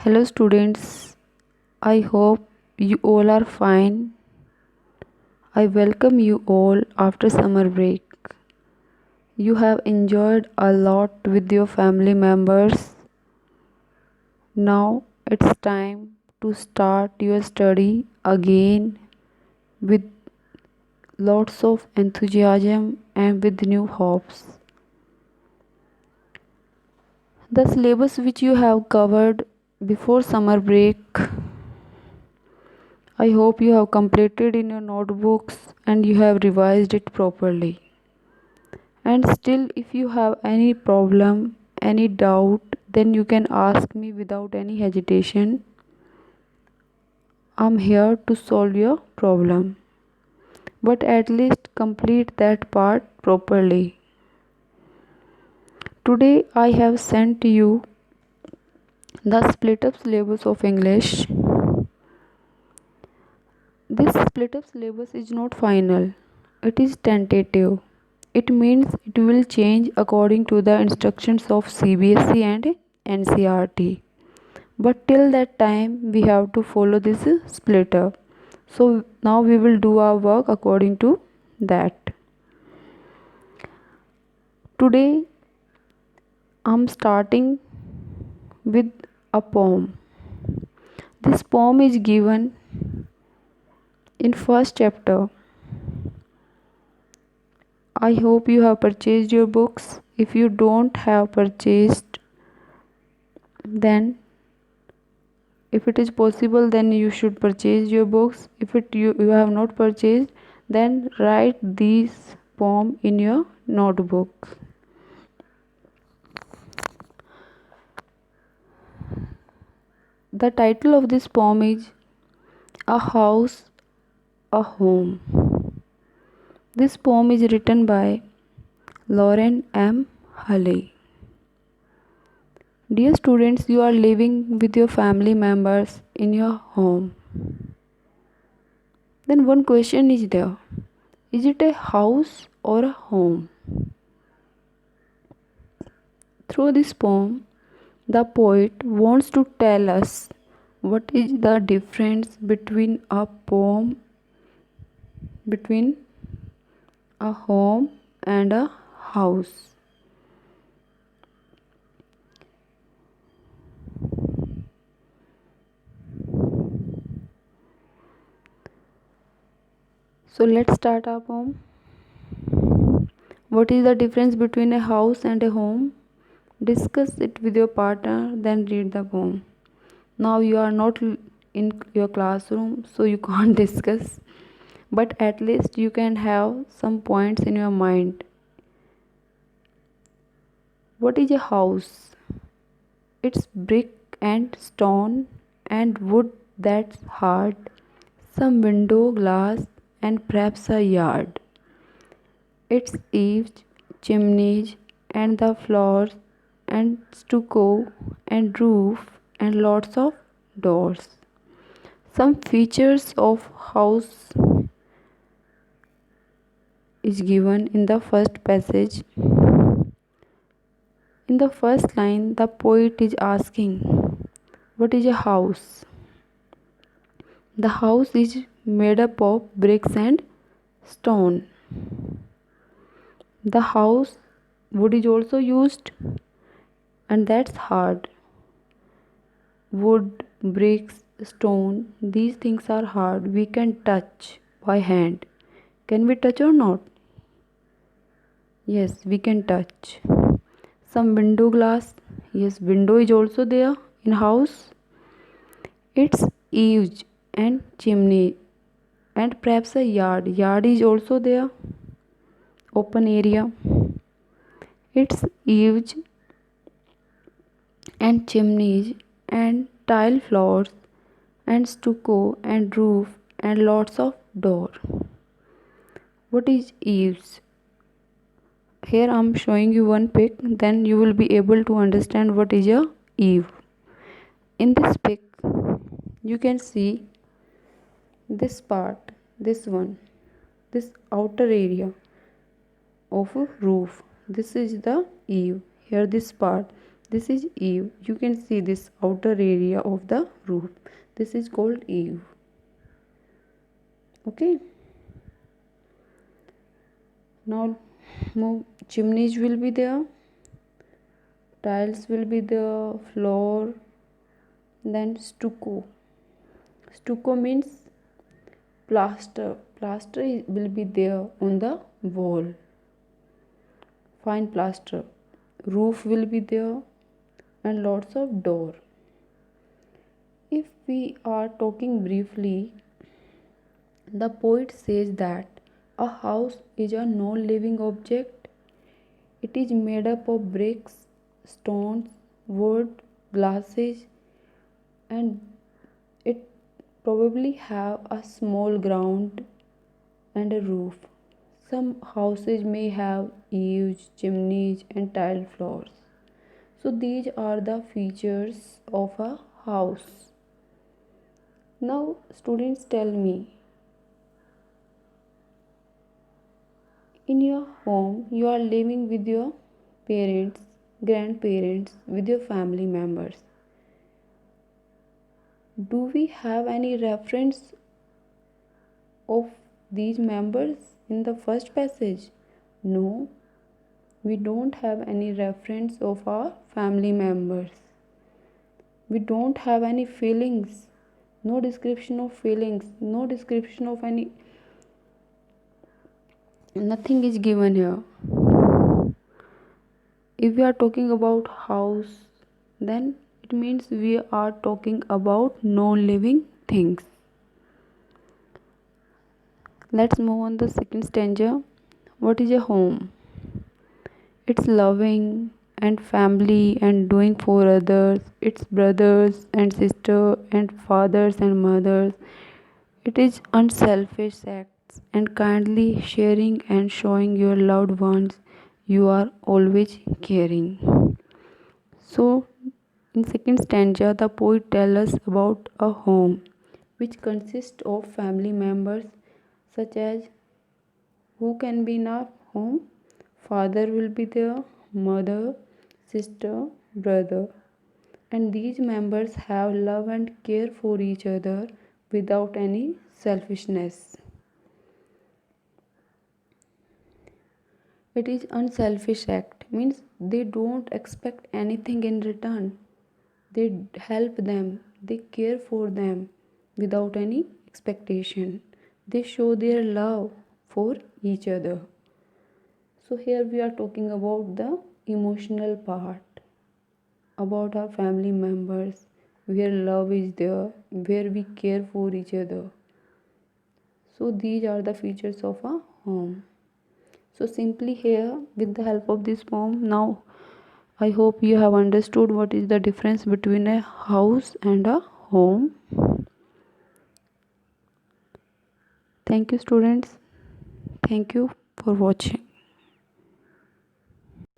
Hello, students. I hope you all are fine. I welcome you all after summer break. You have enjoyed a lot with your family members. Now it's time to start your study again with lots of enthusiasm and with new hopes. The syllabus which you have covered before summer break, I hope you have completed in your notebooks and you have revised it properly. And still, if you have any problem, any doubt, then you can ask me without any hesitation. I'm here to solve your problem. But at least complete that part properly. Today, I have sent you the split up syllabus of English. This split up syllabus is not final, it is tentative. It means it will change according to the instructions of CBSE and NCERT. But till that time we have to follow this splitter. So now we will do our work according to that. Today I'm starting with a poem. This poem is given in first chapter. I hope you have purchased your books. If you don't have purchased, then if it is possible, then you should purchase your books. If you have not purchased, then write this poem in your notebook. The title of this poem is A House, a Home. This poem is written by Lauren M. Hulley. Dear students, you are living with your family members in your home. Then one question is there. Is it a house or a home? Through this poem, the poet wants to tell us what is the difference between a home and a house. So let's start our poem. What is the difference between a house and a home? Discuss it with your partner, then read the poem. Now you are not in your classroom, so you can't discuss, but at least you can have some points in your mind. What is a house? It's brick and stone and wood that's hard, some window glass, and perhaps a yard. Its eaves, chimneys, and the floors, and stucco, and roof, and lots of doors. Some features of house is given in the first passage. In the first line, the poet is asking, what is a house? The house is made up of bricks and stone. The house wood is also used, and that's hard. Wood, bricks, stone, these things are hard. We can touch by hand. Can we touch or not? Yes, we can touch. Some window glass. Yes, window is also there in house. Its eaves and chimney and perhaps a yard. Yard is also there. Open area. Its eaves and chimneys and tile floors and stucco and roof and lots of door. What is eaves? Here I am showing you one pic, then you will be able to understand what is a eave. In this pic you can see this part, this one, this outer area of a roof. This is the eave. Here this part, This is eave. You can see this outer area of the roof. This is called eave. Okay. Now move. Chimneys will be there. Tiles will be there. Floor. Then stucco. Stucco means plaster. Plaster will be there on the wall. Fine plaster. Roof will be there and lots of door. If we are talking briefly, the poet says that a house is a non-living object. It is made up of bricks, stones, wood, glasses, and it probably have a small ground and a roof. Some houses may have eaves, chimneys, and tile floors. So these are the features of a house. Now students tell me, in your home you are living with your parents, grandparents, with your family members. Do we have any reference of these members in the first passage? No, we don't have any reference of our family members. We don't have any feelings, no description of feelings, no description of any, nothing is given here. If we are talking about house, then it means we are talking about non-living things. Let's move on the second stanza. What is a home? It's loving and family and doing for others. It's brothers and sisters and fathers and mothers. It is unselfish acts and kindly sharing and showing your loved ones you are always caring. So, in second stanza, the poet tells us about a home which consists of family members such as who can be in our home. Father will be there, mother, sister, brother, and these members have love and care for each other without any selfishness. It is unselfish act means they don't expect anything in return. They help them, they care for them without any expectation. They show their love for each other. So here we are talking about the emotional part, about our family members, where love is there, where we care for each other. So these are the features of a home. So simply here, with the help of this poem, now I hope you have understood what is the difference between a house and a home. Thank you students. Thank you for watching.